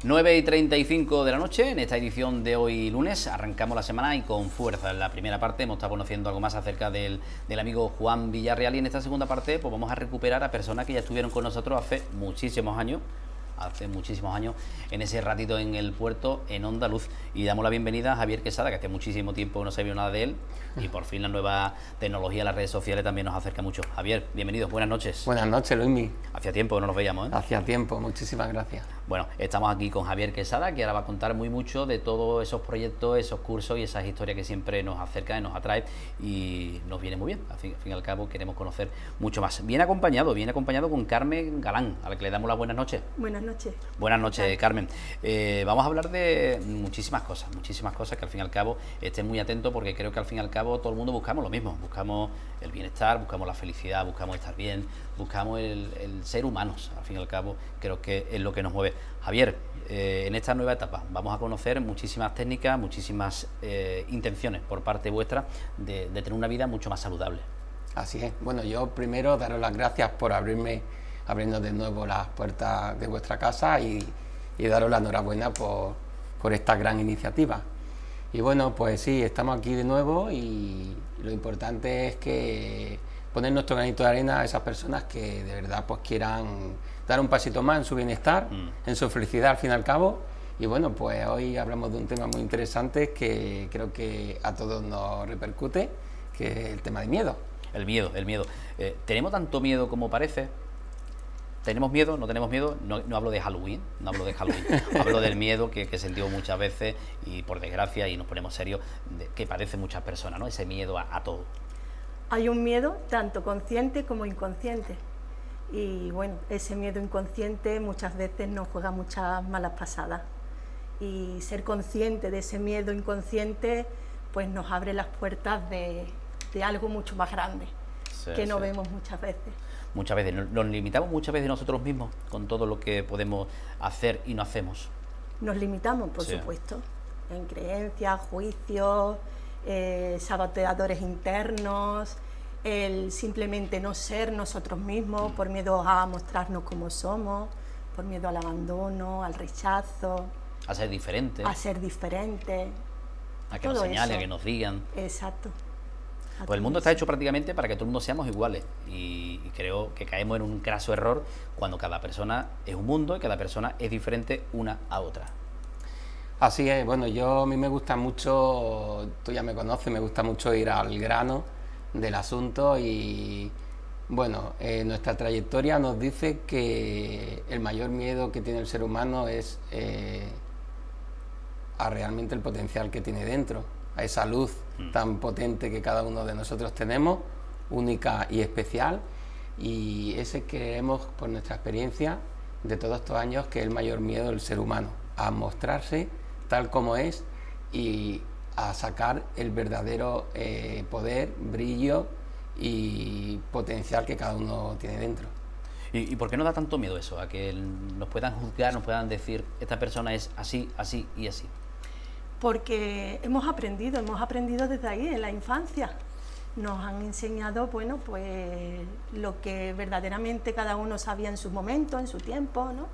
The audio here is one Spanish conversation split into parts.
9:35 de la noche, en esta edición de hoy lunes, arrancamos la semana y con fuerza. En la primera parte hemos estado conociendo algo más acerca del amigo Juan Villarreal, y en esta segunda parte pues vamos a recuperar a personas que ya estuvieron con nosotros hace muchísimos años en ese ratito en el puerto, en Onda Luz. Y damos la bienvenida a Javier Quesada, que hace muchísimo tiempo no se vio nada de él, y por fin la nueva tecnología, las redes sociales también nos acerca mucho. Javier, bienvenido, buenas noches. Buenas noches, Luismi. Hacía tiempo que no nos veíamos, ¿eh? Hacía tiempo, muchísimas gracias. Bueno, estamos aquí con Javier Quesada, que ahora va a contar mucho de todos esos proyectos, esos cursos y esas historias que siempre nos acercan y nos atrae, y nos viene muy bien. Al fin y al cabo queremos conocer mucho más. Viene acompañado con Carmen Galán, a la que le damos las buenas noches. Buenas noches. Buenas noches, Carmen. Vamos a hablar de muchísimas cosas que al fin y al cabo estén muy atentos, porque creo que al fin y al cabo todo el mundo buscamos lo mismo. Buscamos el bienestar, buscamos la felicidad, buscamos estar bien, buscamos el ser humanos. Al fin y al cabo creo que es lo que nos mueve. Javier, en esta nueva etapa vamos a conocer muchísimas técnicas, muchísimas intenciones por parte vuestra de tener una vida mucho más saludable. Así es. Bueno, yo primero daros las gracias por abrirnos de nuevo las puertas de vuestra casa y daros la enhorabuena por esta gran iniciativa. Y bueno, pues sí, estamos aquí de nuevo, y lo importante es que poner nuestro granito de arena a esas personas que de verdad pues quieran dar un pasito más en su bienestar, en su felicidad al fin y al cabo. Y bueno, pues hoy hablamos de un tema muy interesante que creo que a todos nos repercute, que es el tema de miedo. El miedo. ¿Tenemos tanto miedo como parece? ¿Tenemos miedo? ¿No tenemos miedo? No hablo de Halloween, hablo del miedo que sentimos muchas veces, y por desgracia, y nos ponemos serios, que padecen muchas personas, ¿no? Ese miedo a todo. Hay un miedo tanto consciente como inconsciente, y bueno, ese miedo inconsciente muchas veces nos juega muchas malas pasadas, y ser consciente de ese miedo inconsciente pues nos abre las puertas de algo mucho más grande, que no vemos muchas veces. Muchas veces nos limitamos nosotros mismos con todo lo que podemos hacer y no hacemos. Nos limitamos, por supuesto, en creencias, juicios, saboteadores internos, el simplemente no ser nosotros mismos por miedo a mostrarnos como somos, por miedo al abandono, al rechazo. A ser diferente. A ser diferente. A que nos señalen, a que nos digan. Exacto. Pues el mundo está hecho prácticamente para que todo el mundo seamos iguales, y creo que caemos en un craso error cuando cada persona es un mundo y cada persona es diferente una a otra. Así es. Bueno, a mí me gusta mucho, tú ya me conoces, me gusta mucho ir al grano del asunto, y bueno, nuestra trayectoria nos dice que el mayor miedo que tiene el ser humano es a realmente el potencial que tiene dentro, a esa luz tan potente que cada uno de nosotros tenemos, única y especial, y ese creemos por nuestra experiencia de todos estos años que es el mayor miedo del ser humano, a mostrarse tal como es y a sacar el verdadero poder, brillo y potencial que cada uno tiene dentro. ¿Y por qué nos da tanto miedo eso? A que nos puedan juzgar, nos puedan decir, esta persona es así, así y así. Porque hemos aprendido desde ahí, en la infancia. Nos han enseñado, bueno, pues lo que verdaderamente cada uno sabía en su momento, en su tiempo, ¿no?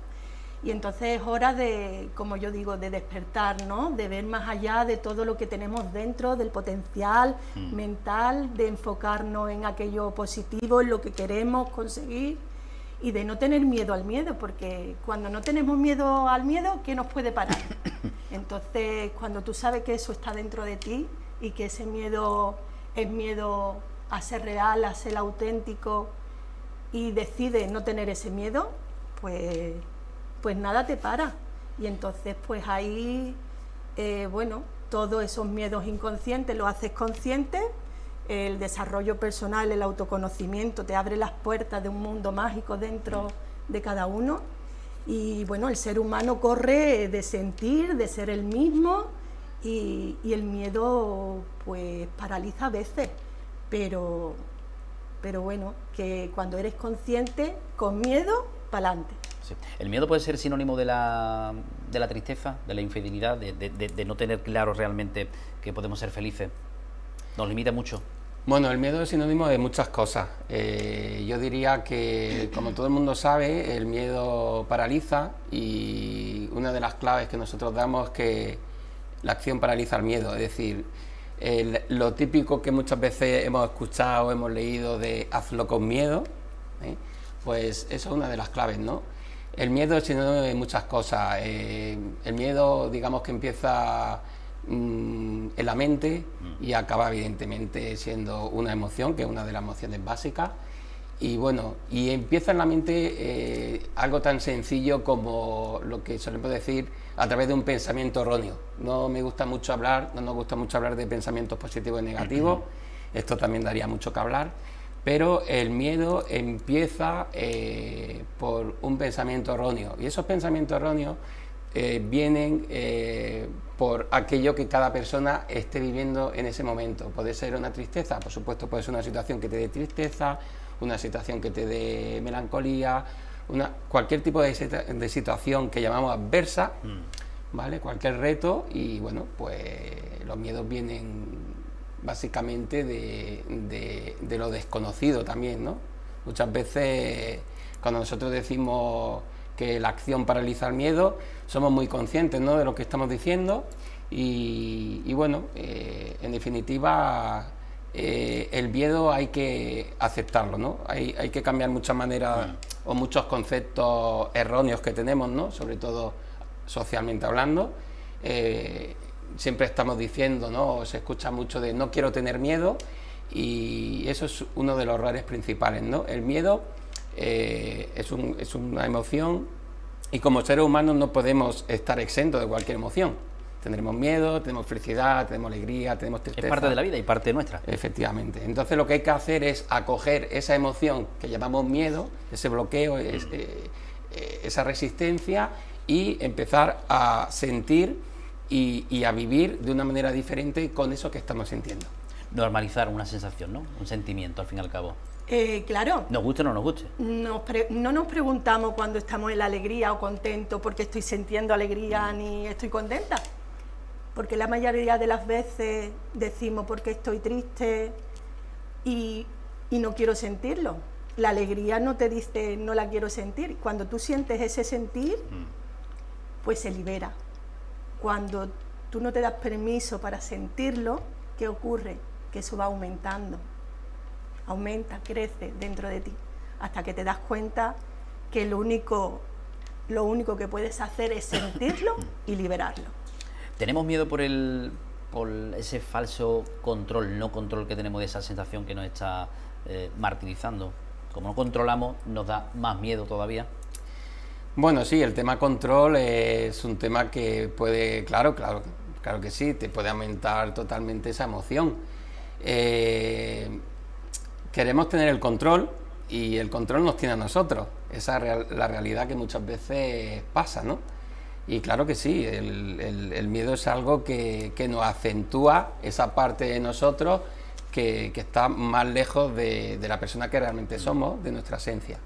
Y entonces es hora de, como yo digo, de despertar, ¿no? De ver más allá de todo lo que tenemos dentro, del potencial mental, de enfocarnos en aquello positivo, en lo que queremos conseguir, y de no tener miedo al miedo, porque cuando no tenemos miedo al miedo, ¿qué nos puede parar? Entonces, cuando tú sabes que eso está dentro de ti y que ese miedo es miedo a ser real, a ser auténtico, y decides no tener ese miedo, pues nada te para. Y entonces, pues ahí, bueno, todos esos miedos inconscientes los haces conscientes. El desarrollo personal, el autoconocimiento te abre las puertas de un mundo mágico dentro de cada uno, y bueno, el ser humano corre de sentir, de ser el mismo, y el miedo pues paraliza a veces, pero bueno, que cuando eres consciente, con miedo, para adelante. Sí. ¿El miedo puede ser sinónimo de la tristeza, de la infidelidad, de no tener claro realmente que podemos ser felices? ¿Nos limita mucho? Bueno, el miedo es sinónimo de muchas cosas. Yo diría que, como todo el mundo sabe, el miedo paraliza y una de las claves que nosotros damos es que la acción paraliza el miedo. Es decir, lo típico que muchas veces hemos escuchado, hemos leído de hazlo con miedo, pues eso es una de las claves, ¿no? El miedo es sinónimo de muchas cosas. El miedo, digamos que empieza en la mente y acaba evidentemente siendo una emoción, que es una de las emociones básicas. Y bueno, y empieza en la mente algo tan sencillo como lo que solemos decir a través de un pensamiento erróneo. No me gusta mucho hablar, no nos gusta mucho hablar de pensamientos positivos y negativos, esto también daría mucho que hablar, pero el miedo empieza por un pensamiento erróneo, y esos pensamientos erróneos vienen por aquello que cada persona esté viviendo en ese momento. Puede ser una tristeza, por supuesto, puede ser una situación que te dé tristeza, una situación que te dé melancolía, cualquier tipo de situación que llamamos adversa, ¿vale? Cualquier reto, y bueno, pues los miedos vienen básicamente de lo desconocido también, ¿no? Muchas veces cuando nosotros decimos que la acción paraliza el miedo, somos muy conscientes, ¿no?, de lo que estamos diciendo y bueno, en definitiva el miedo hay que aceptarlo, ¿no? Hay que cambiar muchas maneras o muchos conceptos erróneos que tenemos, ¿no?, sobre todo socialmente hablando. Siempre estamos diciendo, ¿no?, se escucha mucho de no quiero tener miedo, y eso es uno de los errores principales, ¿no? El miedo es una emoción, y como seres humanos no podemos estar exentos de cualquier emoción. Tendremos miedo, tenemos felicidad, tenemos alegría, tenemos tristeza. Es parte de la vida y parte nuestra. Efectivamente. Entonces lo que hay que hacer es acoger esa emoción que llamamos miedo, ese bloqueo, esa resistencia, y empezar a sentir y a vivir de una manera diferente con eso que estamos sintiendo. Normalizar una sensación, ¿no? Un sentimiento, al fin y al cabo. Claro. Nos guste o no nos guste. No nos preguntamos cuando estamos en la alegría o contentos porque estoy sintiendo alegría ni estoy contenta. Porque la mayoría de las veces decimos porque estoy triste y no quiero sentirlo. La alegría no te dice no la quiero sentir. Cuando tú sientes ese sentir, pues se libera. Cuando tú no te das permiso para sentirlo, ¿qué ocurre? Que eso va aumentando. Aumenta, crece dentro de ti, hasta que te das cuenta que lo único que puedes hacer es sentirlo y liberarlo. ¿Tenemos miedo por ese falso control, no control que tenemos de esa sensación que nos está martirizando? Como no controlamos, nos da más miedo todavía. Bueno, sí, el tema control es un tema que puede, claro que sí, te puede aumentar totalmente esa emoción. Queremos tener el control y el control nos tiene a nosotros. Esa es la realidad que muchas veces pasa, ¿no? Y claro que sí, el miedo es algo que nos acentúa esa parte de nosotros que está más lejos de la persona que realmente somos, de nuestra esencia.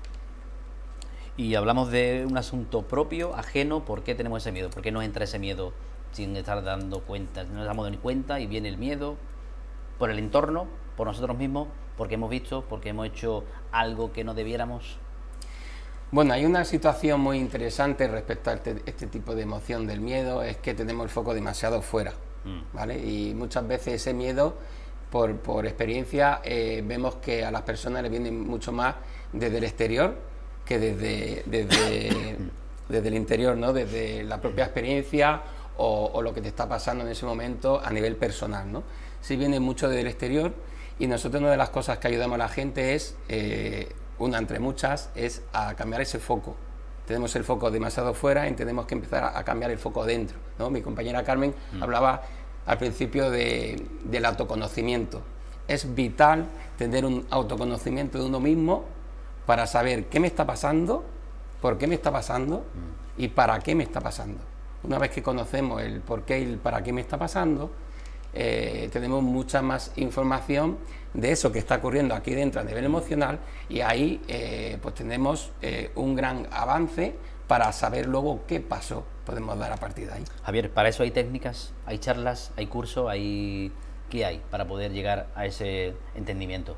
Y hablamos de un asunto propio, ajeno. ¿Por qué tenemos ese miedo? ¿Por qué nos entra ese miedo sin estar dando cuenta? No nos damos ni cuenta y viene el miedo por el entorno, por nosotros mismos, porque hemos visto, porque hemos hecho algo que no debiéramos. Bueno, hay una situación muy interesante respecto a este tipo de emoción del miedo, es que tenemos el foco demasiado fuera, ¿vale? Y muchas veces ese miedo, por experiencia, vemos que a las personas les viene mucho más desde el exterior que desde el interior, ¿no? Desde la propia experiencia o lo que te está pasando en ese momento a nivel personal, ¿no? Sí viene mucho desde el exterior, y nosotros una de las cosas que ayudamos a la gente es, una entre muchas, es a cambiar ese foco. Tenemos el foco demasiado fuera y tenemos que empezar a cambiar el foco dentro, ¿no? Mi compañera Carmen hablaba al principio del autoconocimiento. Es vital tener un autoconocimiento de uno mismo para saber qué me está pasando, por qué me está pasando y para qué me está pasando. Una vez que conocemos el por qué y el para qué me está pasando, tenemos mucha más información de eso que está ocurriendo aquí dentro a nivel emocional, y ahí pues tenemos un gran avance para saber luego qué paso podemos dar a partir de ahí. Javier, para eso hay técnicas, hay charlas, hay cursos, hay ¿Qué hay para poder llegar a ese entendimiento?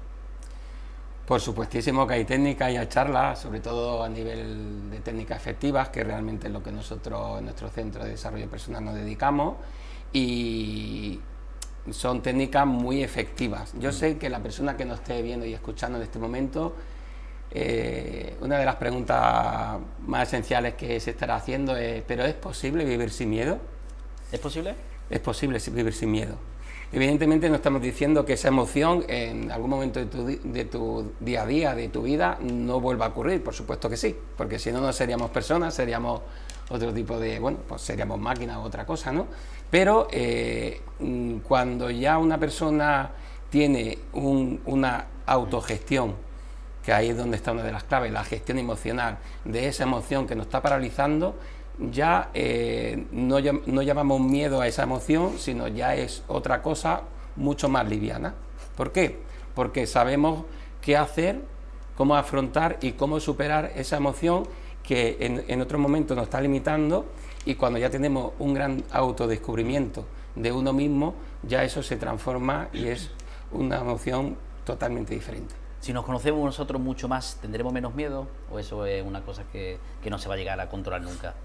Por supuestísimo que hay técnicas y hay charlas, sobre todo a nivel de técnicas efectivas, que realmente es lo que nosotros en nuestro centro de desarrollo personal nos dedicamos, y son técnicas muy efectivas. Yo sé que la persona que nos esté viendo y escuchando en este momento, una de las preguntas más esenciales que se estará haciendo es: ¿pero es posible vivir sin miedo? ¿Es posible? Es posible vivir sin miedo. Evidentemente no estamos diciendo que esa emoción en algún momento de tu día a día, de tu vida, no vuelva a ocurrir, por supuesto que sí, porque si no, no seríamos personas, seríamos otro tipo de, bueno, pues seríamos máquinas o otra cosa, ¿no? Pero cuando ya una persona tiene una autogestión, que ahí es donde está una de las claves, la gestión emocional de esa emoción que nos está paralizando, ya no llamamos miedo a esa emoción, sino ya es otra cosa mucho más liviana. ¿Por qué? Porque sabemos qué hacer, cómo afrontar y cómo superar esa emoción que en otro momento nos está limitando, y cuando ya tenemos un gran autodescubrimiento de uno mismo, ya eso se transforma y es una emoción totalmente diferente. Si nos conocemos nosotros mucho más, ¿tendremos menos miedo? ¿O eso es una cosa que no se va a llegar a controlar nunca?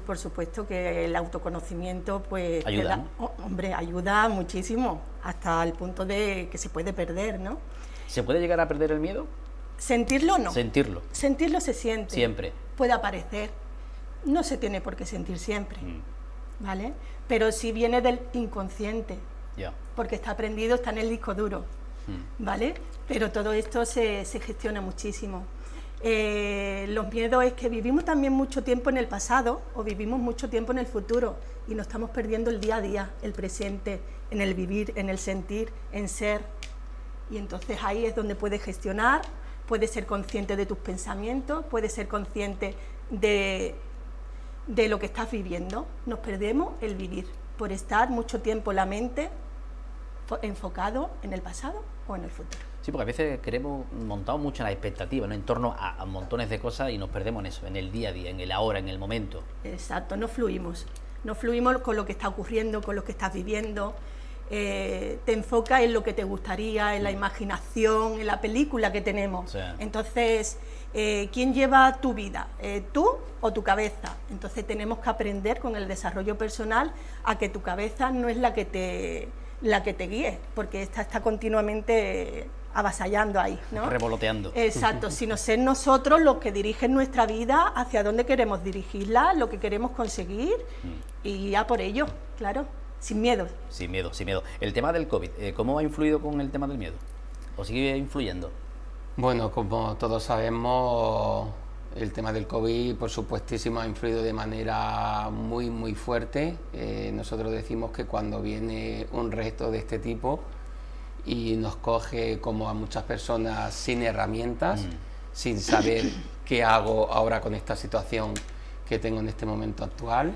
Por supuesto que el autoconocimiento pues ayuda, ¿no? Hombre, ayuda muchísimo, hasta el punto de que se puede perder, ¿no? ¿Se puede llegar a perder el miedo? ¿Sentirlo? No. Sentirlo. Sentirlo se siente. Siempre. Puede aparecer. No se tiene por qué sentir siempre, ¿vale? Pero si viene del inconsciente, porque está aprendido, está en el disco duro, ¿vale? Pero todo esto se gestiona muchísimo. Los miedos es que vivimos también mucho tiempo en el pasado o vivimos mucho tiempo en el futuro y nos estamos perdiendo el día a día, el presente, en el vivir, en el sentir, en ser. Y entonces ahí es donde puedes gestionar, puedes ser consciente de tus pensamientos, puedes ser consciente de lo que estás viviendo. Nos perdemos el vivir por estar mucho tiempo la mente enfocado en el pasado o en el futuro. Sí, porque a veces montamos mucho en la expectativa, ¿no? En torno a montones de cosas, y nos perdemos en eso, en el día a día, en el ahora, en el momento. Exacto, no fluimos con lo que está ocurriendo, con lo que estás viviendo. Te enfocas en lo que te gustaría, en la imaginación, en la película que tenemos. Sí. Entonces, ¿quién lleva tu vida? ¿Tú o tu cabeza? Entonces tenemos que aprender con el desarrollo personal a que tu cabeza no es la que te guíe, porque esta está continuamente avasallando ahí, ¿no? Revoloteando. Exacto, sino ser nosotros los que dirigen nuestra vida, hacia dónde queremos dirigirla, lo que queremos conseguir y a por ello, claro, sin miedo. Sin miedo, sin miedo. El tema del COVID, ¿cómo ha influido con el tema del miedo? ¿O sigue influyendo? Bueno, como todos sabemos, el tema del COVID, por supuestísimo, ha influido de manera muy, muy fuerte. Nosotros decimos que cuando viene un reto de este tipo y nos coge, como a muchas personas, sin herramientas, sin saber qué hago ahora con esta situación que tengo en este momento actual,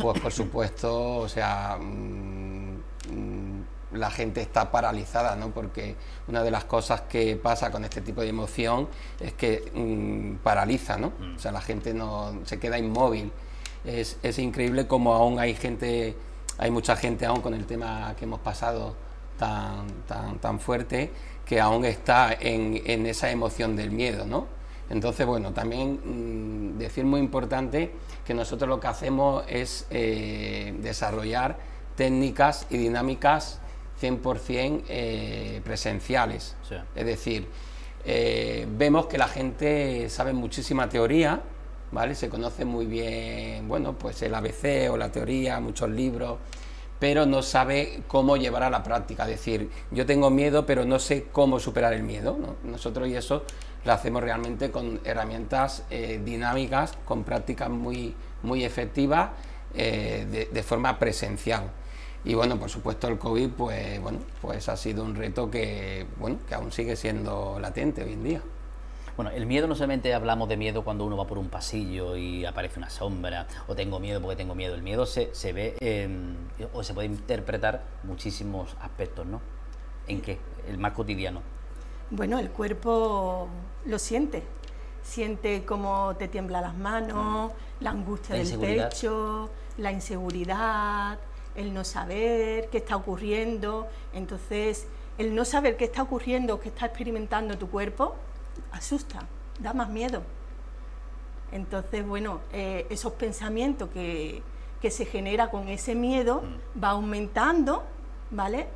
pues por supuesto, o sea, la gente está paralizada, ¿no? Porque una de las cosas que pasa con este tipo de emoción es que paraliza, ¿no? O sea, la gente no se queda inmóvil. Es increíble como aún hay mucha gente aún con el tema que hemos pasado tan fuerte, que aún está en esa emoción del miedo, ¿no? Entonces, bueno, también decir muy importante que nosotros lo que hacemos es desarrollar técnicas y dinámicas 100% presenciales. Sí. Es decir, vemos que la gente sabe muchísima teoría, ¿vale? Se conoce muy bien, bueno, pues el ABC o la teoría, muchos libros, pero no sabe cómo llevar a la práctica. Es decir, yo tengo miedo, pero no sé cómo superar el miedo, ¿no? Nosotros y eso lo hacemos realmente con herramientas dinámicas, con prácticas muy, muy efectivas de forma presencial. Y bueno, por supuesto el COVID, pues ha sido un reto que aún sigue siendo latente hoy en día. Bueno, el miedo, no solamente hablamos de miedo cuando uno va por un pasillo y aparece una sombra, o tengo miedo porque tengo miedo. El miedo se ve o se puede interpretar muchísimos aspectos, ¿no? ¿En qué? El más cotidiano. Bueno, el cuerpo lo siente cómo te tiemblan las manos, la angustia del pecho, la inseguridad, el no saber qué está ocurriendo. Entonces, el no saber qué está ocurriendo, qué está experimentando tu cuerpo, asusta, da más miedo. Entonces, bueno, esos pensamientos que se genera con ese miedo va aumentando, ¿vale?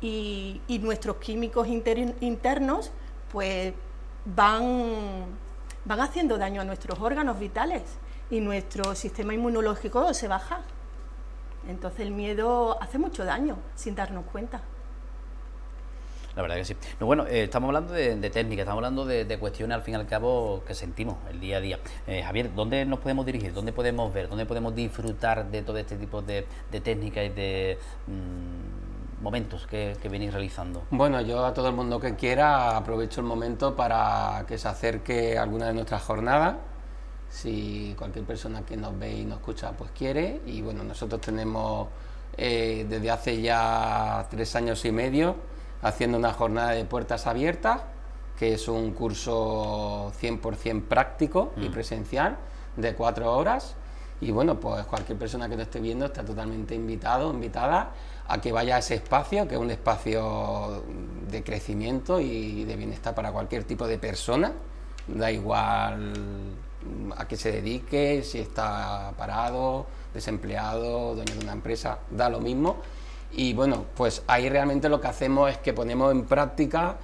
Y nuestros químicos internos, pues, van haciendo daño a nuestros órganos vitales y nuestro sistema inmunológico se baja. Entonces el miedo hace mucho daño sin darnos cuenta. La verdad que sí. No, bueno, estamos hablando de técnica, estamos hablando de cuestiones al fin y al cabo que sentimos el día a día. Javier, ¿dónde nos podemos dirigir? ¿Dónde podemos ver? ¿Dónde podemos disfrutar de todo este tipo de técnicas y de momentos que venís realizando? Bueno, yo a todo el mundo que quiera aprovecho el momento para que se acerque a alguna de nuestras jornadas. Si cualquier persona que nos ve y nos escucha pues quiere, y bueno, nosotros tenemos desde hace ya 3 años y medio haciendo una jornada de puertas abiertas, que es un curso 100% práctico y presencial de 4 horas, y bueno, pues cualquier persona que lo esté viendo está totalmente invitado, invitada a que vaya a ese espacio, que es un espacio de crecimiento y de bienestar para cualquier tipo de persona, da igual a qué se dedique, si está parado, desempleado, dueño de una empresa, da lo mismo. Y bueno, pues ahí realmente lo que hacemos es que ponemos en práctica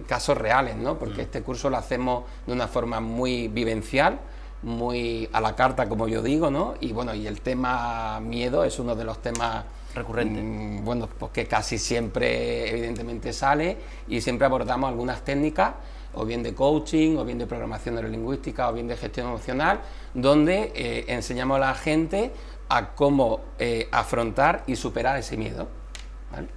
casos reales, ¿no? Porque este curso lo hacemos de una forma muy vivencial, muy a la carta, como yo digo, ¿no? Y bueno, y el tema miedo es uno de los temas recurrente. Bueno, pues que casi siempre evidentemente sale, y siempre abordamos algunas técnicas, o bien de coaching, o bien de programación neurolingüística, o bien de gestión emocional, donde enseñamos a la gente a cómo afrontar y superar ese miedo, ¿vale?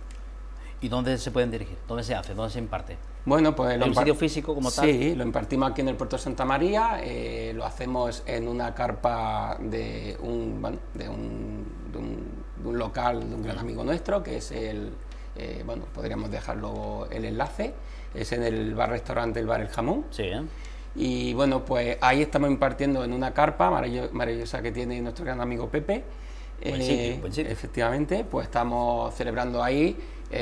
¿Y dónde se pueden dirigir? ¿Dónde se hace? ¿Dónde se imparte? Bueno, pues ¿En un sitio físico como tal? Sí, lo impartimos aquí en el Puerto de Santa María, lo hacemos en una carpa de un local de un gran amigo nuestro, que es bueno, podríamos dejarlo el enlace, es en el bar-restaurante El Bar El Jamón. Sí, Y bueno, pues ahí estamos impartiendo en una carpa maravillosa que tiene nuestro gran amigo Pepe. Buen sitio. Efectivamente, pues estamos celebrando ahí,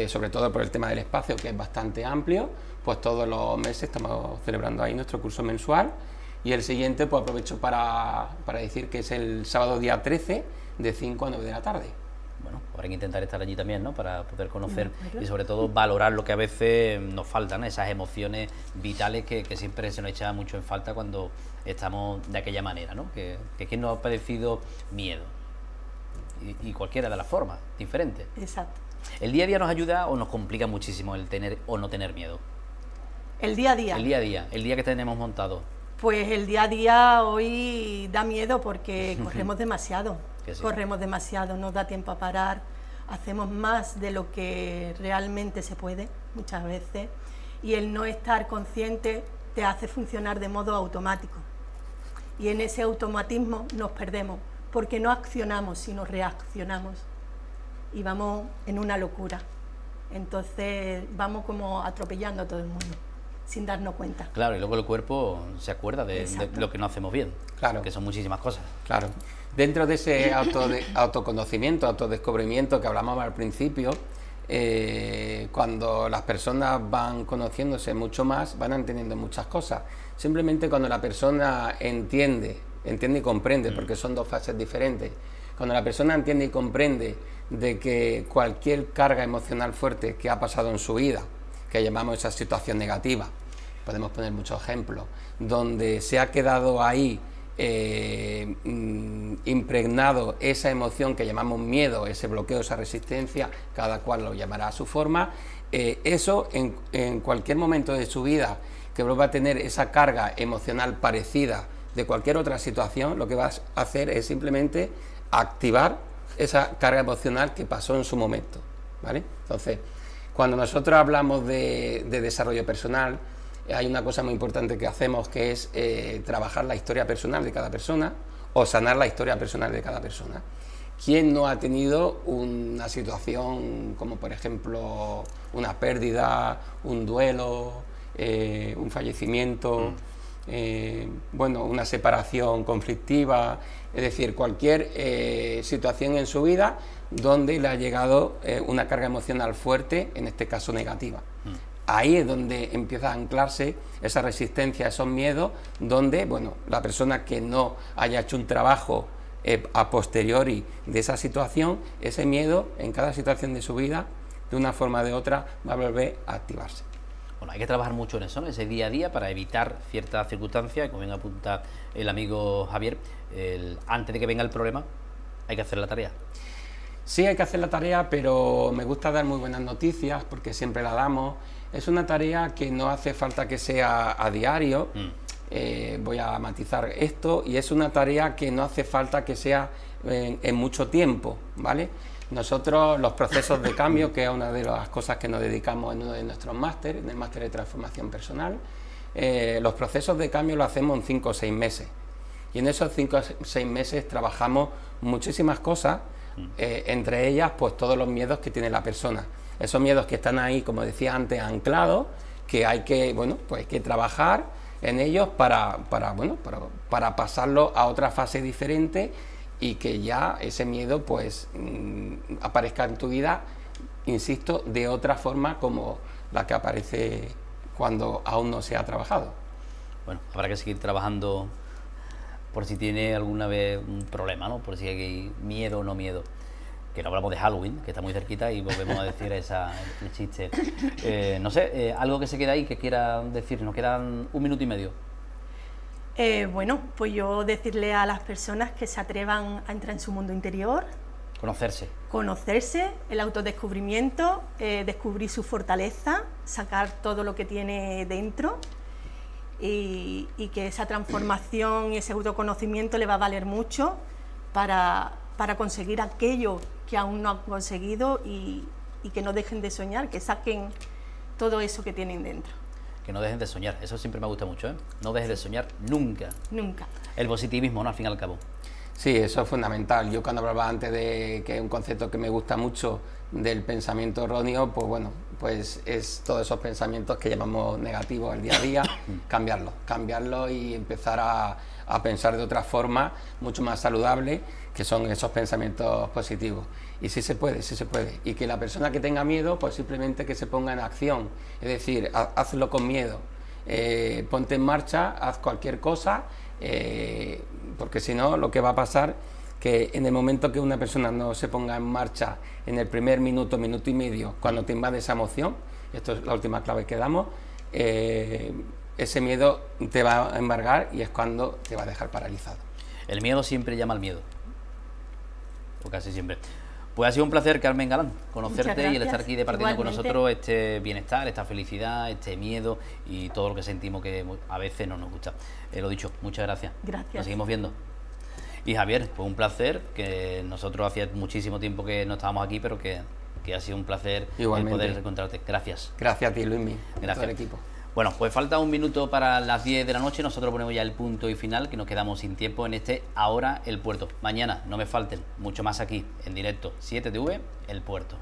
sobre todo por el tema del espacio, que es bastante amplio, pues todos los meses estamos celebrando ahí nuestro curso mensual. Y el siguiente, pues aprovecho para decir que es el sábado día 13, de 5 a 9 de la tarde. Bueno, habrá que intentar estar allí también, ¿no? Para poder conocer y sobre todo valorar lo que a veces nos faltan, ¿no? Esas emociones vitales que siempre se nos echa mucho en falta cuando estamos de aquella manera, ¿no? Que quien no ha padecido miedo y cualquiera de las formas diferentes. Exacto. ¿El día a día nos ayuda o nos complica muchísimo el tener o no tener miedo? El día a día. El día a día, el día que tenemos montado. Pues el día a día hoy da miedo porque corremos demasiado. Sí. Corremos demasiado, no da tiempo a parar, hacemos más de lo que realmente se puede muchas veces, y el no estar consciente te hace funcionar de modo automático, y en ese automatismo nos perdemos porque no accionamos sino reaccionamos y vamos en una locura. Entonces vamos como atropellando a todo el mundo sin darnos cuenta. Claro, y luego el cuerpo se acuerda de lo que no hacemos bien, claro, que son muchísimas cosas. Claro. Dentro de ese autoconocimiento, autodescubrimiento que hablamos al principio, cuando las personas van conociéndose mucho más, van entendiendo muchas cosas. Simplemente cuando la persona entiende y comprende, porque son dos fases diferentes, cuando la persona entiende y comprende de que cualquier carga emocional fuerte que ha pasado en su vida, que llamamos esa situación negativa, podemos poner muchos ejemplos, donde se ha quedado ahí impregnado esa emoción que llamamos miedo, ese bloqueo, esa resistencia, cada cual lo llamará a su forma, eso en cualquier momento de su vida que vuelva a tener esa carga emocional parecida de cualquier otra situación, lo que va a hacer es simplemente activar esa carga emocional que pasó en su momento, ¿vale? Entonces, cuando nosotros hablamos de desarrollo personal, hay una cosa muy importante que hacemos, que es trabajar la historia personal de cada persona o sanar la historia personal de cada persona. ¿Quién no ha tenido una situación como, por ejemplo, una pérdida, un duelo, un fallecimiento? bueno, una separación conflictiva, es decir, cualquier situación en su vida donde le ha llegado una carga emocional fuerte, en este caso negativa. Ahí es donde empieza a anclarse esa resistencia, esos miedos, donde, bueno, la persona que no haya hecho un trabajo a posteriori de esa situación, ese miedo en cada situación de su vida, de una forma o de otra, va a volver a activarse. Bueno, hay que trabajar mucho en eso, ¿no? Ese día a día, para evitar ciertas circunstancias, como bien apunta el amigo Javier, antes de que venga el problema, hay que hacer la tarea. Sí, hay que hacer la tarea, pero me gusta dar muy buenas noticias, porque siempre la damos. Es una tarea que no hace falta que sea a diario, voy a matizar esto, y es una tarea que no hace falta que sea en mucho tiempo, ¿vale? Nosotros, los procesos de cambio, que es una de las cosas que nos dedicamos en uno de nuestros másteres, en el máster de transformación personal, los procesos de cambio los hacemos en 5 o 6 meses. Y en esos 5 o 6 meses trabajamos muchísimas cosas, entre ellas, pues todos los miedos que tiene la persona. Esos miedos que están ahí, como decía antes, anclados, que hay que, bueno, pues hay que trabajar en ellos para pasarlo a otra fase diferente, y que ya ese miedo pues aparezca en tu vida, insisto, de otra forma como la que aparece cuando aún no se ha trabajado. Bueno, habrá que seguir trabajando por si tiene alguna vez un problema, ¿no? Por si hay miedo o no miedo. Que no hablamos de Halloween, que está muy cerquita, y volvemos a decir el chiste. No sé, algo que se queda ahí que quiera decir, nos quedan 1 minuto y medio. Bueno, pues yo decirle a las personas que se atrevan a entrar en su mundo interior. Conocerse, el autodescubrimiento, descubrir su fortaleza, sacar todo lo que tiene dentro, y que esa transformación y ese autoconocimiento le va a valer mucho para conseguir aquello que aún no han conseguido, y que no dejen de soñar, que saquen todo eso que tienen dentro. Que no dejen de soñar, eso siempre me gusta mucho, ¿eh? No dejes de soñar nunca. Nunca. El positivismo, ¿no? Al fin y al cabo. Sí, eso es fundamental. Yo, cuando hablaba antes de que es un concepto que me gusta mucho, del pensamiento erróneo, pues bueno, pues es todos esos pensamientos que llamamos negativos al día a día, cambiarlos y empezar a pensar de otra forma mucho más saludable, que son esos pensamientos positivos. Y sí se puede, y que la persona que tenga miedo, pues simplemente que se ponga en acción, es decir, hazlo con miedo, ponte en marcha, haz cualquier cosa, porque si no, lo que va a pasar, que en el momento que una persona no se ponga en marcha, en el primer minuto, minuto y medio, cuando te invade esa emoción, esto es la última clave que damos, ese miedo te va a embargar, y es cuando te va a dejar paralizado. El miedo siempre llama al miedo, o casi siempre. Pues ha sido un placer, Carmen Galán, conocerte y el estar aquí departiendo con nosotros este bienestar, esta felicidad, este miedo y todo lo que sentimos que a veces no nos gusta. Lo dicho, muchas gracias. Gracias. Nos seguimos viendo. Y Javier, pues un placer, que nosotros hacía muchísimo tiempo que no estábamos aquí, pero que ha sido un placer el poder encontrarte. Gracias. Gracias a ti, Luismi. Gracias. Todo el equipo. Bueno, pues falta 1 minuto para las 10 de la noche, nosotros ponemos ya el punto y final, que nos quedamos sin tiempo en este Ahora el Puerto. Mañana, no me falten, mucho más aquí, en directo, 7TV, el Puerto.